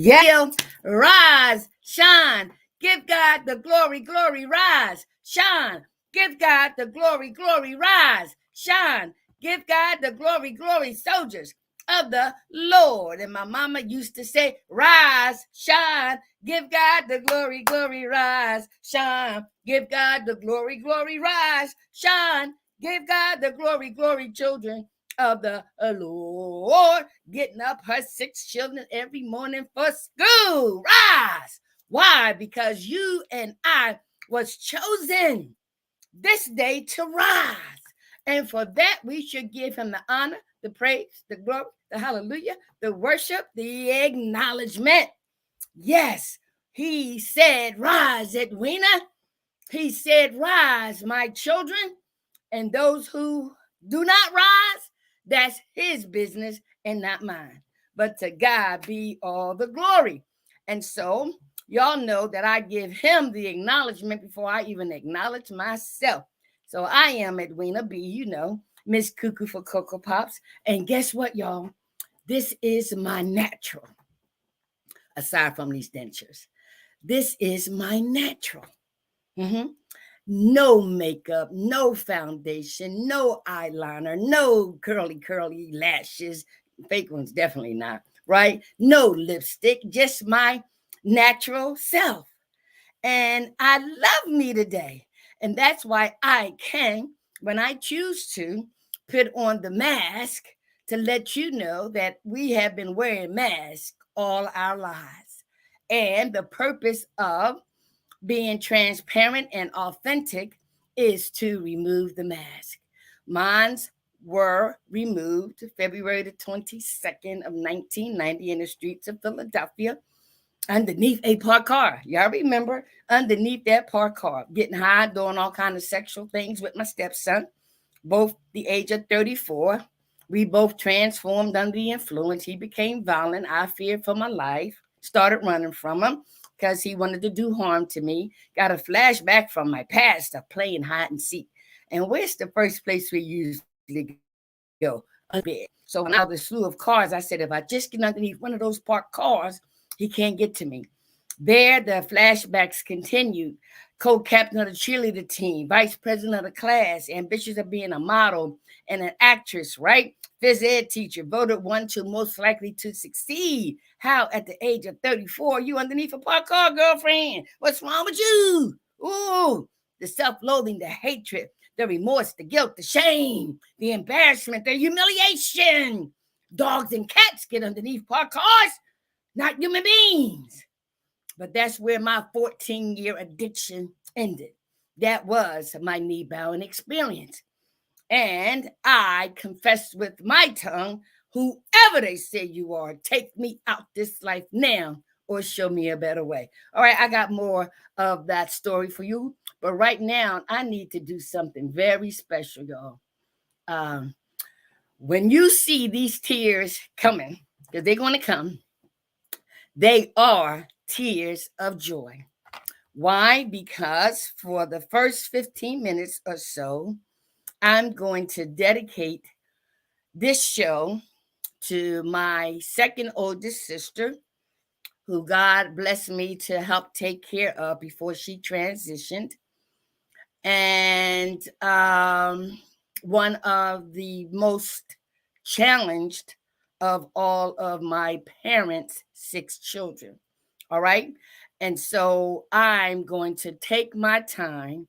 Yeah. Rise, shine, give God the glory, glory, rise, shine, give God the glory, glory, rise, shine, give God the glory, glory, soldiers of the Lord. And my mama used to say, rise, shine, give God the glory, glory, rise, shine, give God the glory, glory, rise, shine, give God the glory, glory, children of the Lord, getting up her 6 children every morning for school. Rise. Why? Because you and I was chosen this day to rise. And for that, we should give him the honor, the praise, the glory, the hallelujah, the worship, the acknowledgement. Yes, he said, rise, Edwina. He said, rise, my children. And those who do not rise, that's his business and not mine. But to God be all the glory. And so, y'all know that I give him the acknowledgement before I even acknowledge myself. So I am Edwina B, Miss Cuckoo for Cocoa Pops. And guess what, y'all? This is my natural, aside from these dentures. This is my natural. Mm-hmm. No makeup, no foundation, no eyeliner, no curly lashes. Fake ones, definitely not, right? No lipstick, just my natural self. And I love me today. And that's why I can, when I choose to, put on the mask to let you know that we have been wearing masks all our lives. And the purpose of being transparent and authentic is to remove the mask. Mine's were removed February the 22nd of 1990 in the streets of Philadelphia underneath a parked car. Y'all remember underneath that parked car, getting high, doing all kind of sexual things with my stepson, both the age of 34. We both transformed under the influence. He became violent. I feared for my life, started running from him because he wanted to do harm to me. Got a flashback from my past of playing hide and seek. And where's the first place we usually go? Under bed. So when I saw the slew of cars, I said, if I just get underneath one of those parked cars, he can't get to me. There, the flashbacks continued. Co-captain of the cheerleader team, vice president of the class, ambitious of being a model and an actress, right? Phys ed teacher, voted 1-2 most likely to succeed. How at the age of 34, you underneath a parked car, girlfriend? What's wrong with you? Ooh, the self-loathing, the hatred, the remorse, the guilt, the shame, the embarrassment, the humiliation. Dogs and cats get underneath parked cars, not human beings. But that's where my 14-year addiction ended. That was my knee bowing experience. And I confess with my tongue, whoever they say you are, take me out this life now or show me a better way. All right, I got more of that story for you. But right now, I need to do something very special, y'all. Um, when you see these tears coming, because they're going to come, they are tears of joy. Why? Because for the first 15 minutes or so, I'm going to dedicate this show to my second oldest sister, who God blessed me to help take care of before she transitioned. And one of the most challenged of all of my parents' 6 children. All right. And so I'm going to take my time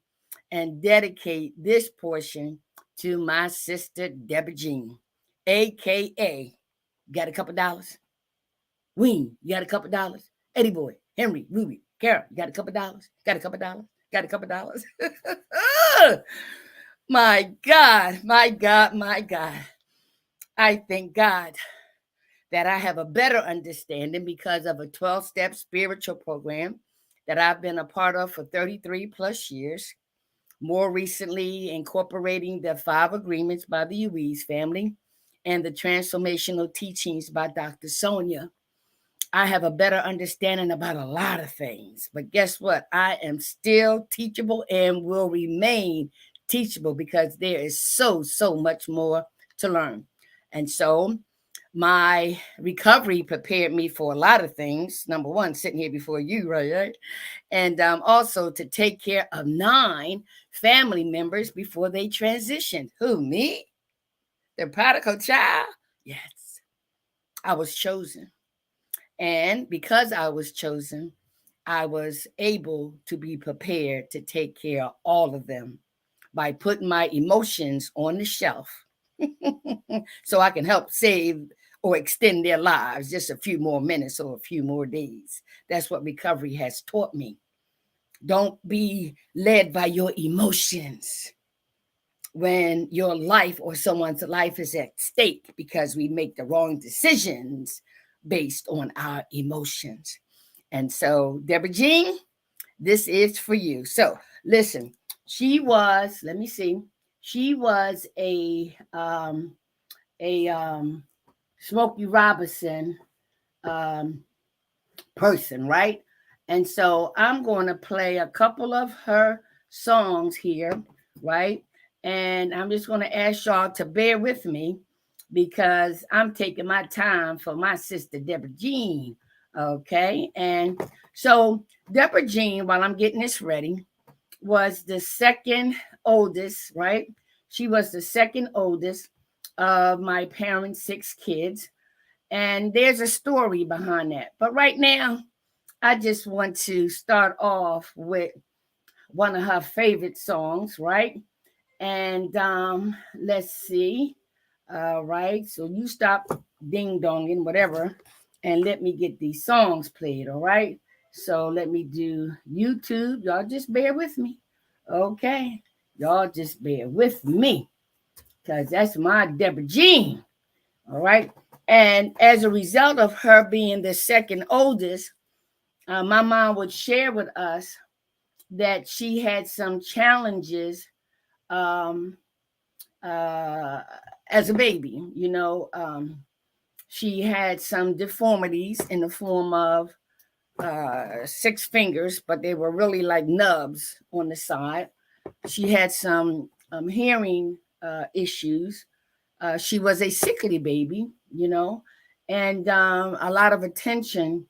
and dedicate this portion to my sister, Deborah Jean, AKA, got a couple dollars? Ween, you got a couple dollars? Eddie Boy, Henry, Ruby, Carol, you got a couple dollars? Got a couple dollars? Got a couple dollars? My God, my God, my God. I thank God that I have a better understanding because of a 12-step spiritual program that I've been a part of for 33 plus years. More recently, incorporating the 5 agreements by the Ruiz family and the transformational teachings by Dr. Sonja. I have a better understanding about a lot of things. But guess what? I am still teachable and will remain teachable because there is so much more to learn. And so My recovery prepared me for a lot of things. Number one, sitting here before you, right? And also to take care of 9 family members before they transitioned. Who, me? The prodigal child? Yes, I was chosen. And because I was chosen, I was able to be prepared to take care of all of them by putting my emotions on the shelf so I can help save or extend their lives just a few more minutes or a few more days. That's what recovery has taught me. Don't be led by your emotions when your life or someone's life is at stake because we make the wrong decisions based on our emotions. And so, Deborah Jean, this is for you. So, listen, she was, let me see, she was a Smokey Robinson person, right? And so I'm going to play a couple of her songs here, right? And I'm just going to ask y'all to bear with me because I'm taking my time for my sister Deborah Jean. Okay. And so Deborah Jean, while I'm getting this ready, was the second oldest, right? She was the second oldest of my parents' 6 kids. And there's a story behind that. But right now, I just want to start off with one of her favorite songs, right? And let's see. All right. So you stop ding donging, whatever, and let me get these songs played. All right. So let me do YouTube. Y'all just bear with me. Okay. Y'all just bear with me because that's my Deborah Jean. All right. And as a result of her being the second oldest, my mom would share with us that she had some challenges um, uh, as a baby. She had some deformities in the form of 6 fingers, but they were really like nubs on the side. She had some hearing issues. She was a sickly baby, and a lot of attention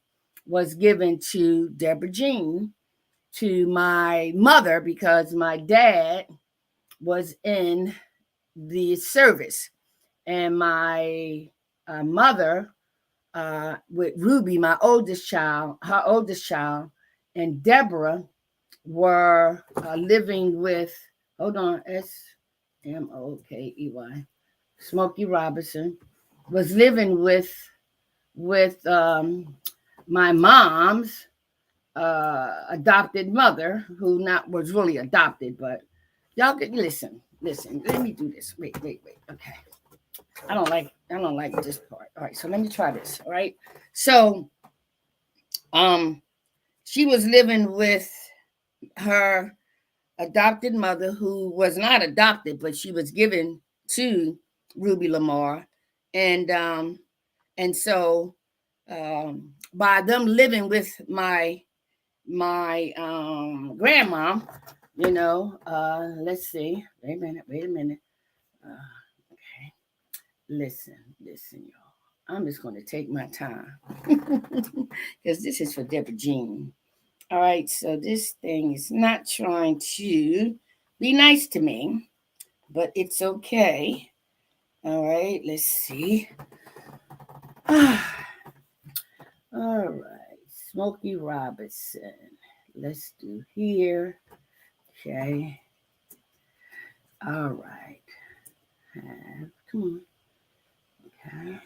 was given to Deborah Jean, to my mother, because my dad was in the service, and my mother, with Ruby, my oldest child, her oldest child, and Deborah were living with, hold on, Smokey, Smokey Robinson, was living with my mom's adopted mother, who not was really adopted, but y'all could listen. Let me do this. Wait. Okay. I don't like this part. All right, so let me try this. All right. So she was living with her adopted mother, who was not adopted, but she was given to Ruby Lamar. And so by them living with my grandma, let's see. Wait a minute. Okay. Listen, y'all. I'm just going to take my time because this is for Deborah Jean. All right, so this thing is not trying to be nice to me, but it's okay. All right, let's see. All right, Smokey Robinson. Let's do here. Okay. All right. Come on. Okay.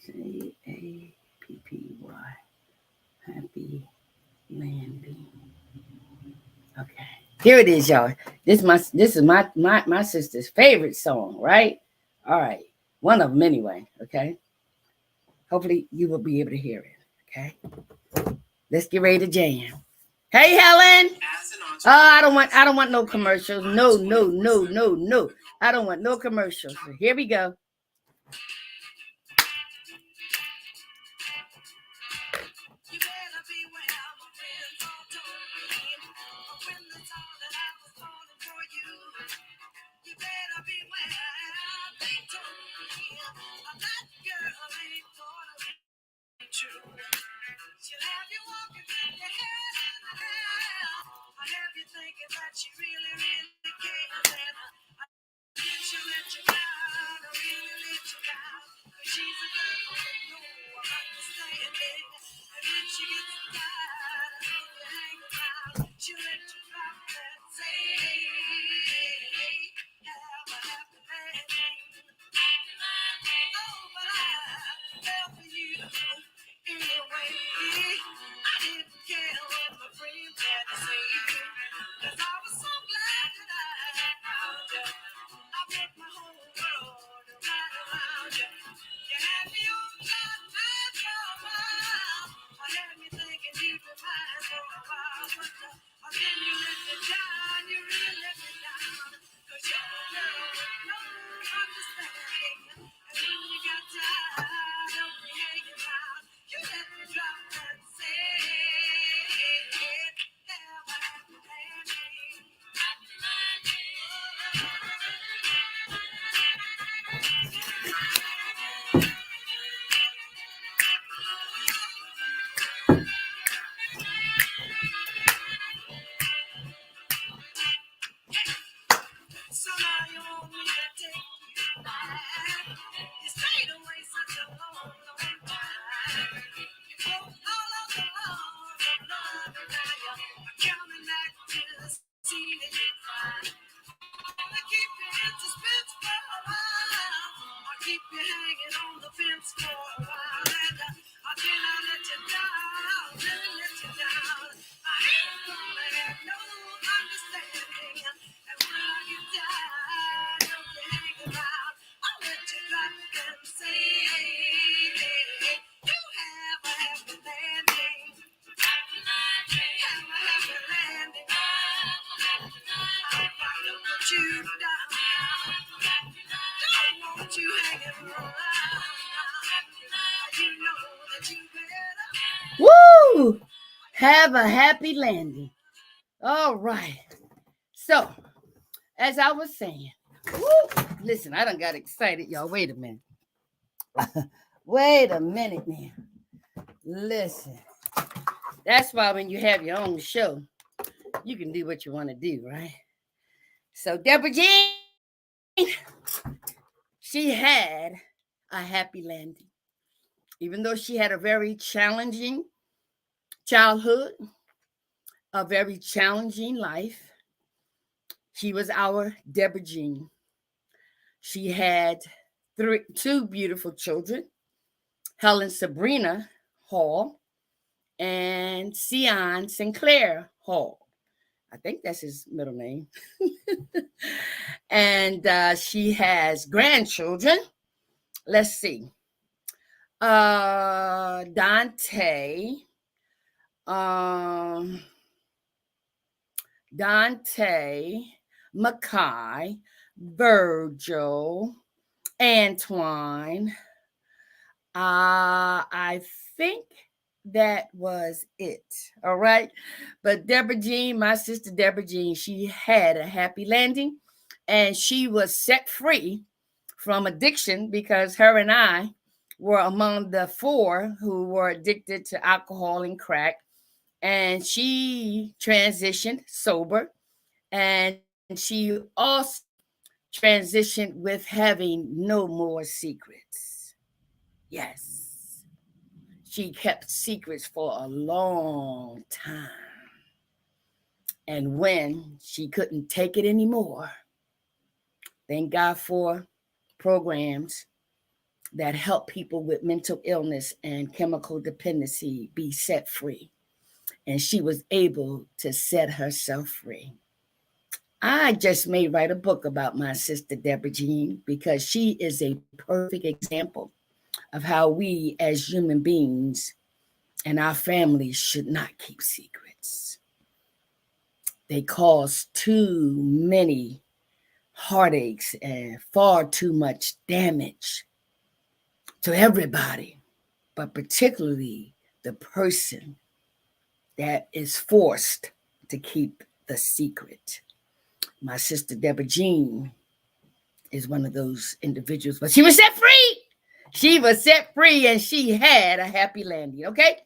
Cappy. Happy landing. Okay. Here it is, y'all. This is my sister's favorite song, right? All right. One of them anyway. Okay. Hopefully you will be able to hear it. Okay. Let's get ready to jam. Hey, Helen. I don't want no commercials. No. I don't want no commercials. So here we go. that she really, really cares. And then she let you down, really let you down. 'Cause she's a girl who knows understanding. And then she gets tired of you hang around. She let you drop and say, hey, have a happy landing. Oh, but I fell for you anyway. I didn't care what my friends had to say. 'Cause I was so glad that I found you. I put my whole world right around you. You had me on that man for a while. I had me thinking you'd be mine for a while. But then you let me down, you really let me down. 'Cause you're a girl with no understanding. And when you got tired of me hanging around, you let me drop and say, have a happy landing. Happy landing. So now you want me to take you back. You stayed away such a long, long time. You broke all of the laws of love, and now you're coming back to see me cry. I keep you in suspense for a while. I keep you hanging on the fence for a while. And then I let you down, really let you down. I ain't gonna have no understanding. And when I get tired of you hanging around, I'll let you drop and say, you have a happy landing. Happy landing. Have a happy landing. I'm not gonna put you down. Don't want you hanging around. You know that you better. Woo! Have a happy landing. All right. So, as I was saying, woo, listen, I done got excited, y'all. Wait a minute. Wait a minute, man. Listen. That's why when you have your own show, you can do what you want to do, right? So, Deborah Jean, she had a happy landing. Even though she had a very challenging childhood, a very challenging life, she was our Deborah Jean. She had two beautiful children, Helen Sabrina Hall and Sion Sinclair Hall. I think that's his middle name. And she has grandchildren. Let's see. Dante, Mackay, Virgil, Antoine. I think that was it. All right. But Deborah Jean, my sister Deborah Jean, she had a happy landing and she was set free from addiction because her and I were among the 4 who were addicted to alcohol and crack. And she transitioned sober. And she also transitioned with having no more secrets. Yes. She kept secrets for a long time. And when she couldn't take it anymore, thank God for programs that help people with mental illness and chemical dependency be set free. And she was able to set herself free. I just may write a book about my sister Deborah Jean because she is a perfect example of how we as human beings and our families should not keep secrets. They cause too many heartaches and far too much damage to everybody, but particularly the person that is forced to keep the secret. My sister Deborah Jean is one of those individuals, but she was set free. She was set free and she had a happy landing, okay?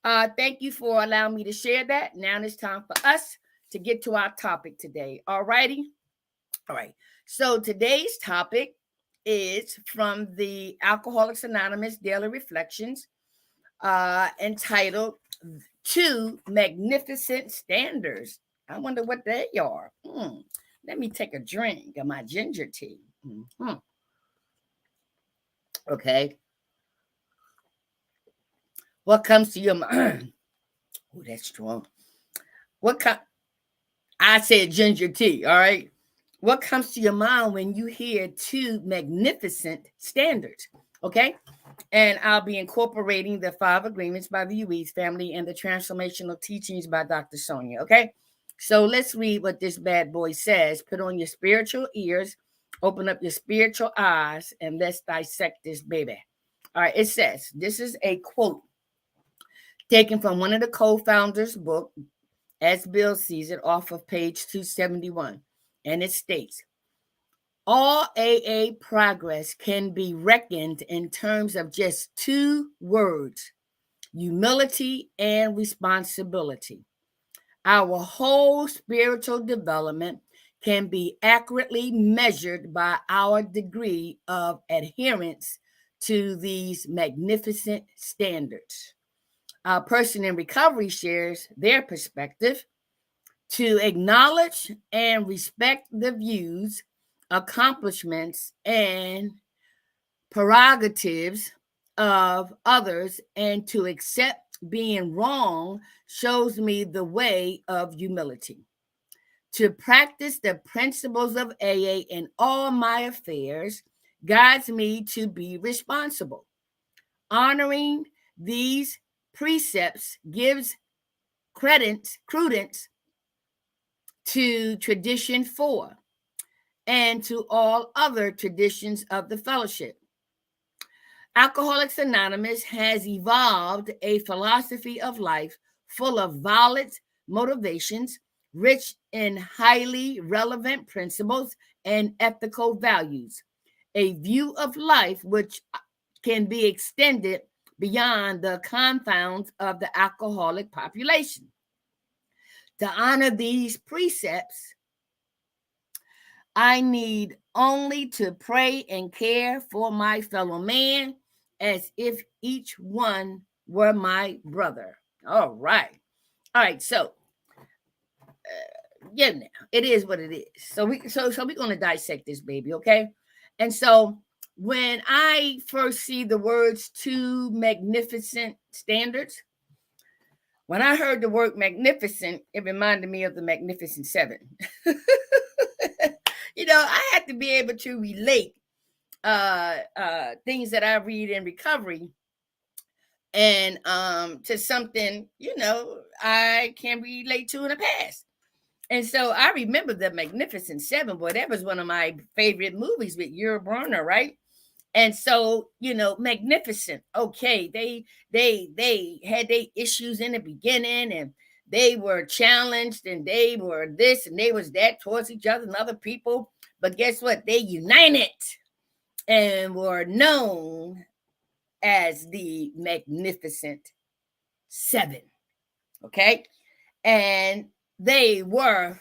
Thank you for allowing me to share that. Now it's time for us to get to our topic today. All righty? All right. So today's topic is from the Alcoholics Anonymous Daily Reflections, entitled Two Magnificent Standards. I wonder what they are. Let me take a drink of my ginger tea. Okay. What comes to your mind? Oh, that's strong. I said ginger tea, all right? What comes to your mind when you hear two magnificent standards? Okay. And I'll be incorporating the 5 agreements by the Ruiz family and the transformational teachings by Dr. Sonja. Okay. So let's read what this bad boy says. Put on your spiritual ears, open up your spiritual eyes, and let's dissect this baby. All right. It says, this is a quote taken from one of the co-founders' book, as Bill sees it, off of page 271. And it states, all AA progress can be reckoned in terms of just 2 words, humility and responsibility. Our whole spiritual development can be accurately measured by our degree of adherence to these magnificent standards. Our person in recovery shares their perspective to acknowledge and respect the views, accomplishments, and prerogatives of others, and to accept being wrong shows me the way of humility. To practice the principles of AA in all my affairs guides me to be responsible. Honoring these precepts gives credence to tradition 4 and to all other traditions of the fellowship. Alcoholics Anonymous has evolved a philosophy of life full of valid motivations, rich in highly relevant principles and ethical values, a view of life which can be extended beyond the confines of the alcoholic population. To honor these precepts, I need only to pray and care for my fellow man as if each one were my brother. All right. So, it is what it is. So we're going to dissect this baby, okay? And so when I first see the words 2 magnificent standards, when I heard the word magnificent, it reminded me of the Magnificent Seven. I had to be able to relate things that I read in recovery and to something, I can relate to in the past. And so I remember the Magnificent Seven. Boy, that was one of my favorite movies with Yul Brynner, right? And so, magnificent. Okay, they had their issues in the beginning, and they were challenged, and they were this, and they was that towards each other and other people. But guess what? They united and were known as the Magnificent Seven. Okay, and they were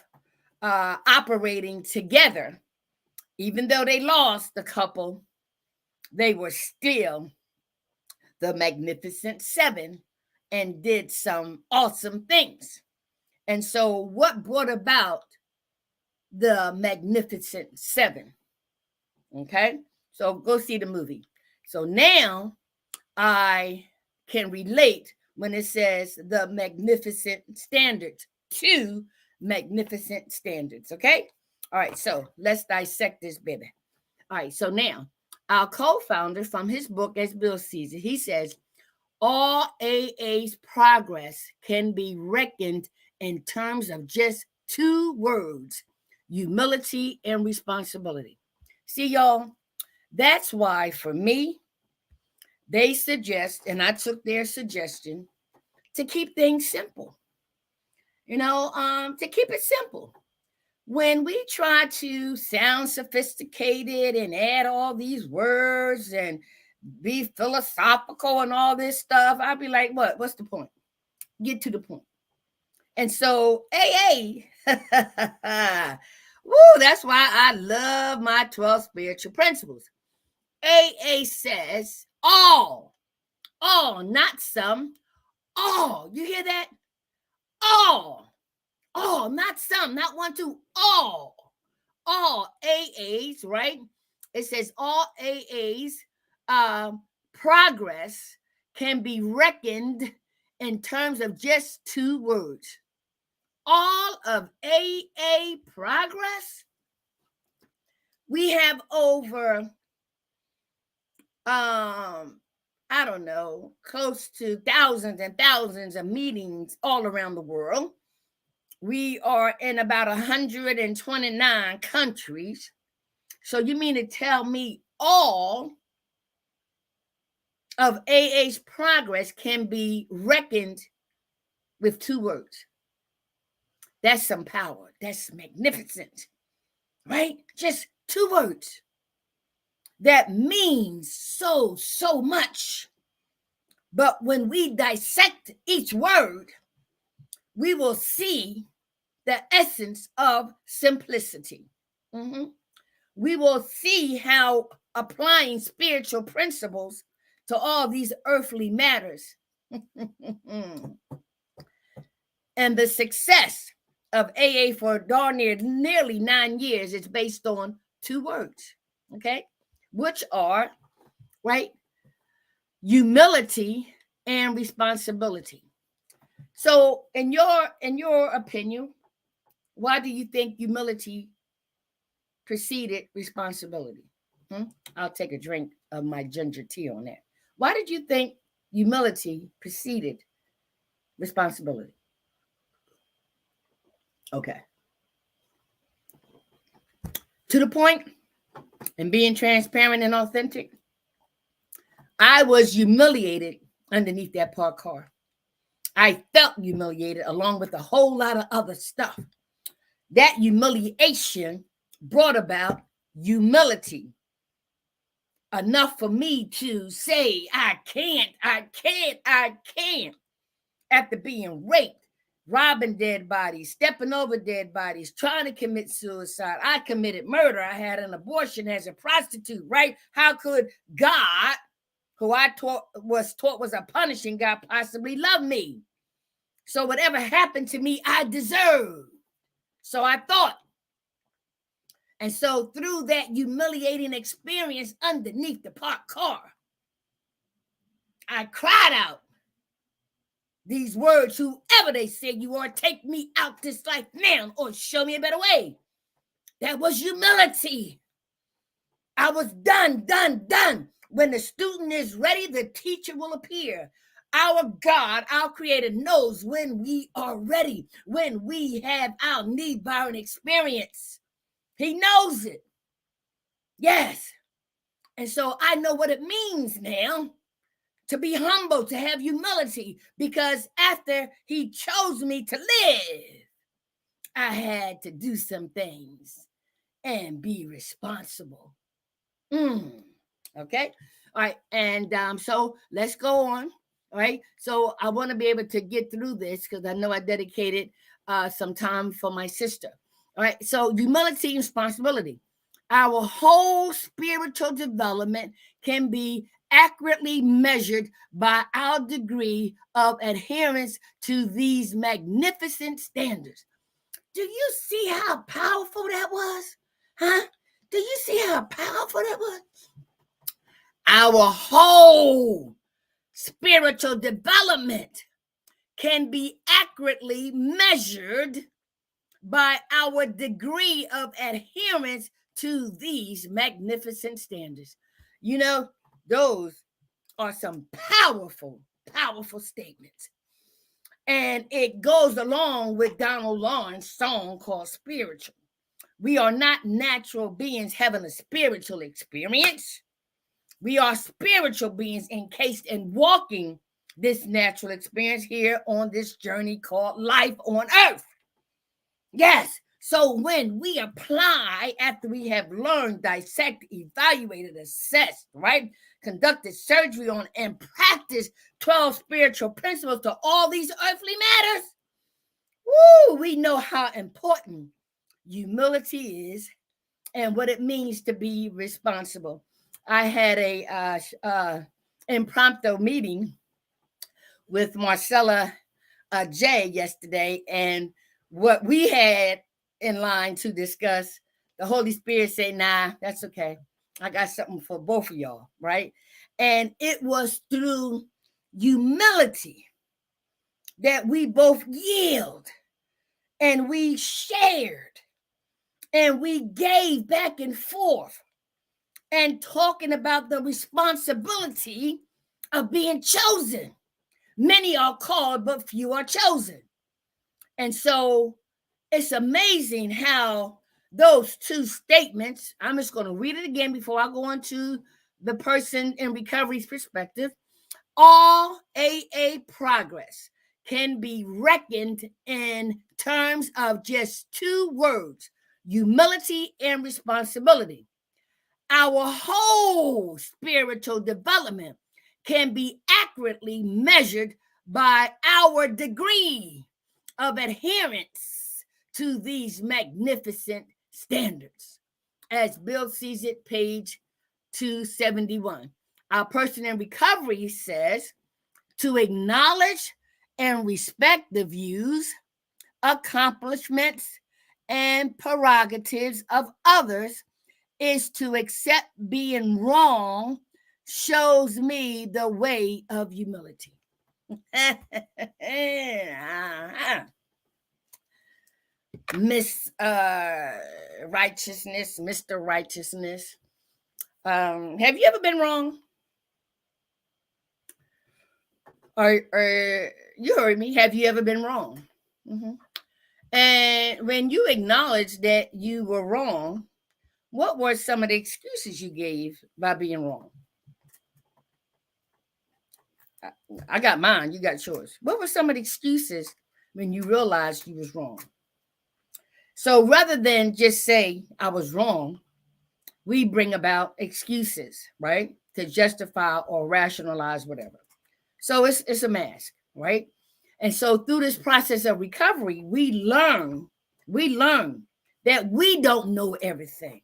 operating together, even though they lost a couple. They were still the Magnificent Seven and did some awesome things. And so what brought about the Magnificent Seven? Okay, so go see the movie. So now I can relate when it says the magnificent standards, 2 magnificent standards. Okay, all right, so let's dissect this baby. All right, so now our co-founder, from his book, As Bill Sees It, he says, all AA's progress can be reckoned in terms of just 2 words, humility and responsibility. See, y'all, that's why for me, they suggest, and I took their suggestion, to keep things simple. To keep it simple. When we try to sound sophisticated and add all these words and be philosophical and all this stuff, I'd be like, what? What's the point? Get to the point. And so AA, woo, that's why I love my 12 spiritual principles. AA says all, not some, all. You hear that? All, not some, not one, two, all AAs, right? It says all AAs progress can be reckoned in terms of just 2 words. All of AA progress, we have over I don't know, close to thousands and thousands of meetings all around the world. We are in about 129 countries. So you mean to tell me all of AA's progress can be reckoned with 2 words? That's some power. That's magnificent, right? Just 2 words. That means so much. But when we dissect each word, we will see the essence of simplicity. We will see how applying spiritual principles to all these earthly matters and the success of AA for darn nearly 9 years is based on 2 words, okay, which are, right, humility and responsibility. So in your opinion, why do you think humility preceded responsibility? I'll take a drink of my ginger tea on that. Why did you think humility preceded responsibility? Okay. To the point and being transparent and authentic, I was humiliated underneath that parked car. I felt humiliated along with a whole lot of other stuff. That humiliation brought about humility enough for me to say, I can't. After being raped, robbing dead bodies, stepping over dead bodies, trying to commit suicide. I committed murder. I had an abortion as a prostitute, right? How could God, who I was taught was a punishing God, possibly love me? So whatever happened to me, I deserved. So I thought. And so through that humiliating experience underneath the parked car, I cried out these words, whoever they say you are, take me out this life now or show me a better way. That was humility. I was done. When the student is ready, the teacher will appear. Our God, our Creator, knows when we are ready, when we have our need-bound experience. He knows it. Yes. And so I know what it means now to be humble, to have humility, because after He chose me to live, I had to do some things and be responsible. Okay. All right. And so let's go on. All right. So I want to be able to get through this because I know I dedicated some time for my sister. All right. So humility and responsibility. Our whole spiritual development can be accurately measured by our degree of adherence to these magnificent standards. Do you see how powerful that was? Huh? Do you see how powerful that was? Our whole spiritual development can be accurately measured by our degree of adherence to these magnificent standards. You know, those are some powerful statements. And it goes along with Donald Lawrence's song called Spiritual. We are not natural beings having a spiritual experience. We are spiritual beings encased in walking this natural experience here on this journey called life on earth. Yes. So when we apply after we have learned, dissect, evaluated, assessed, right, conducted surgery on and practiced 12 spiritual principles to all these earthly matters, We know how important humility is and what it means to be responsible. I had a impromptu meeting with Marcella J yesterday, and what we had in line to discuss, the Holy Spirit said, "Nah, that's okay. I got something for both of y'all," right? And it was through humility that we both yield and we shared and we gave back and forth and talking about the responsibility of being chosen. Many are called, but few are chosen. And so it's amazing how those two statements, I'm just going to read it again before I go into the person in recovery's perspective. All AA progress can be reckoned in terms of just two words: humility and responsibility. Our whole spiritual development can be accurately measured by our degree of adherence to these magnificent standards. As Bill sees it, page 271. Our person in recovery says to acknowledge and respect the views, accomplishments, and prerogatives of others is to accept being wrong, shows me the way of humility. Miss Righteousness, Mr. Righteousness. Have you ever been wrong? Or you heard me. Have you ever been wrong? Mm-hmm. And when you acknowledge that you were wrong, what were some of the excuses you gave by being wrong? I got mine. You got yours. What were some of the excuses when you realized you was wrong? So rather than just say I was wrong, we bring about excuses, right? To justify or rationalize whatever. So it's a mask, right? And so through this process of recovery, we learn that we don't know everything.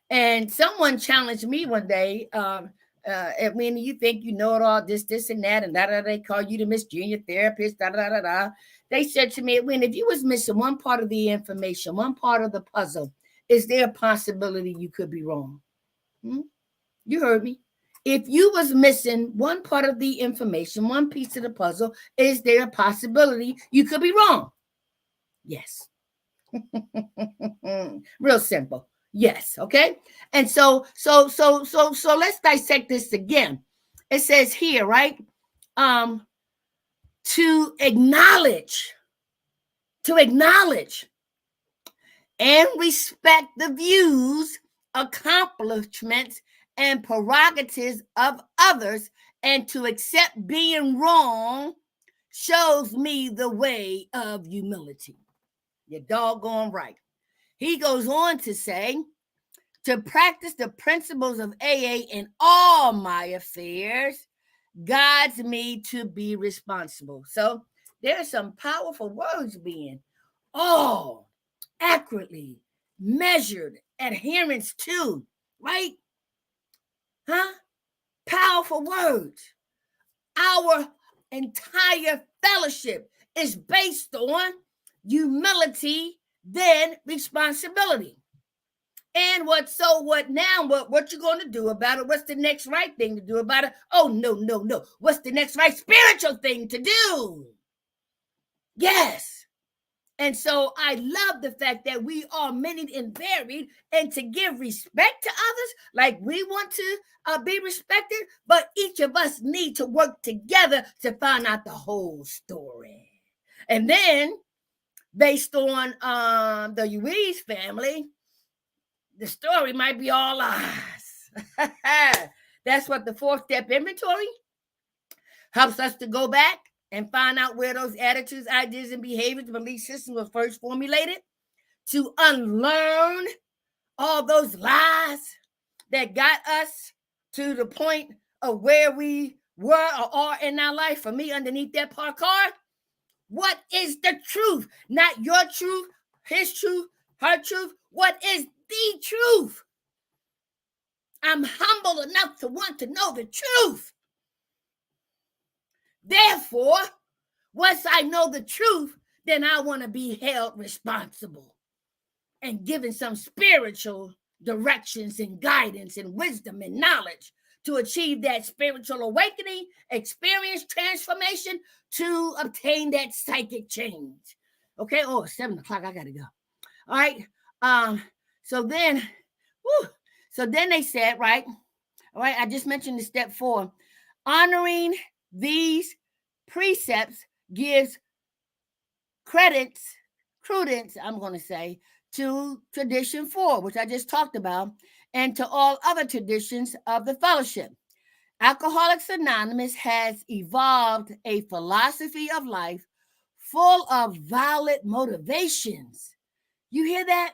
And someone challenged me one day, when you think you know it all, this and that, and da. They call you the Miss Junior Therapist, da. They said to me, when if you was missing one part of the information, one part of the puzzle, is there a possibility you could be wrong? You heard me. If you was missing one part of the information, one piece of the puzzle, is there a possibility you could be wrong? Yes. Real simple. Yes. Okay. And so let's dissect this again. It says here, right? To acknowledge and respect the views, accomplishments, and prerogatives of others, and to accept being wrong shows me the way of humility. You're doggone right. He goes on to say, to practice the principles of AA in all my affairs guides me to be responsible. So there are some powerful words being all, accurately, measured, adherence to, right? Powerful words. Our entire fellowship is based on humility, then responsibility. And what you going to do about it? What's the next right thing to do about it? Oh, no. What's the next right spiritual thing to do? Yes. And so I love the fact that we are many and varied, and to give respect to others like we want to be respected, but each of us need to work together to find out the whole story. And then based on the Ruiz family, the story might be all lies. That's what the 4-step inventory helps us to go back and find out where those attitudes, ideas, and behaviors, belief systems were first formulated, to unlearn all those lies that got us to the point of where we were or are in our life. For me, underneath that parked car, What is the truth? Not your truth, his truth, her truth. What is the truth? I'm humble enough to want to know the truth. Therefore, once I know the truth, then I want to be held responsible and given some spiritual directions and guidance and wisdom and knowledge to achieve that spiritual awakening, experience transformation, to obtain that psychic change. Okay, oh, 7 o'clock, I gotta go. All right. So then they said, right? All right, I just mentioned the step 4. Honoring these precepts gives credence, I'm going to say, to tradition 4, which I just talked about, and to all other traditions of the fellowship. Alcoholics Anonymous has evolved a philosophy of life full of valid motivations. You hear that?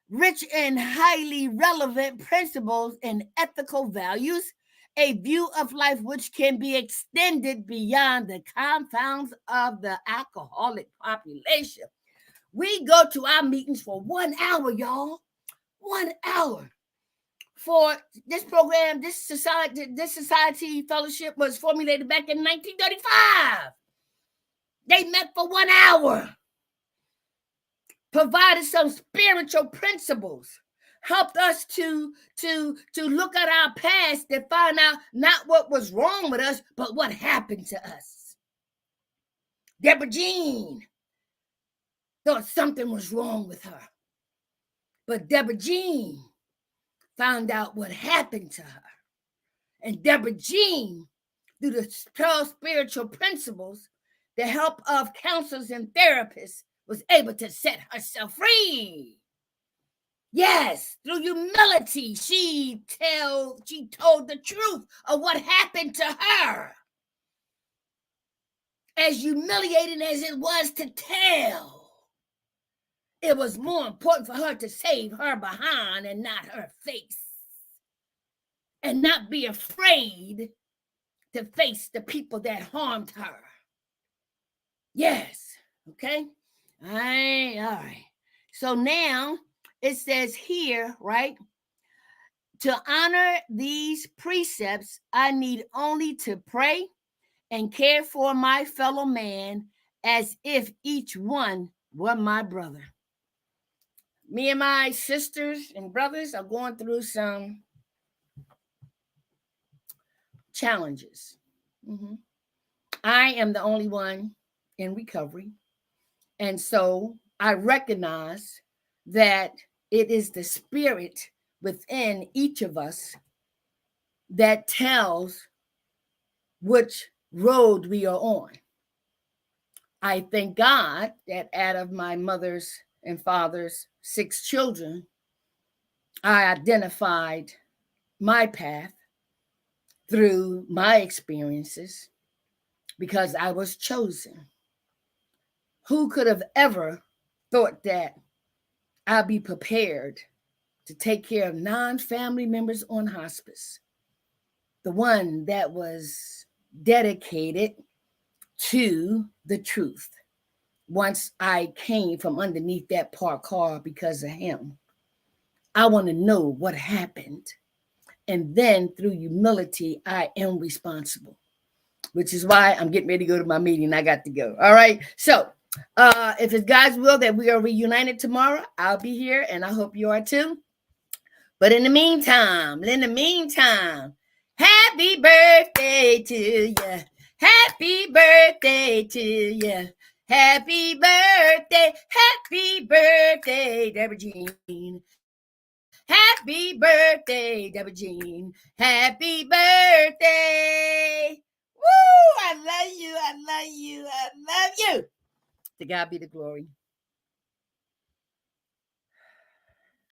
Rich and highly relevant principles and ethical values, a view of life which can be extended beyond the confines of the alcoholic population. We go to our meetings for 1 hour, y'all. 1 hour. For this program, this society fellowship was formulated back in 1935. They met for 1 hour. Provided some spiritual principles, helped us to look at our past and find out not what was wrong with us, but what happened to us. Deborah Jean thought something was wrong with her, but Deborah Jean found out what happened to her. And Deborah Jean, through the 12 spiritual principles, the help of counselors and therapists, was able to set herself free. Yes, through humility, she told the truth of what happened to her. As humiliating as it was to tell, it was more important for her to save her behind and not her face. And not be afraid to face the people that harmed her. Yes, okay? All right. So now it says here, right? To honor these precepts, I need only to pray and care for my fellow man as if each one were my brother. Me and my sisters and brothers are going through some challenges. I am the only one in recovery. And so I recognize that it is the spirit within each of us that tells which road we are on. I thank God that out of my mother's and father's 6 children, I identified my path through my experiences because I was chosen. Who could have ever thought that I'd be prepared to take care of 9 family members on hospice? The one that was dedicated to the truth. Once I came from underneath that parked car because of him, I want to know what happened. And then through humility, I am responsible, which is why I'm getting ready to go to my meeting. I got to go. All right. So if it's God's will that we are reunited tomorrow, I'll be here, and I hope you are too. But in the meantime, happy birthday to you. Happy birthday to you. Happy birthday, Deborah Jean. Happy birthday, Deborah Jean. Happy birthday. Woo! I love you. To God be the glory.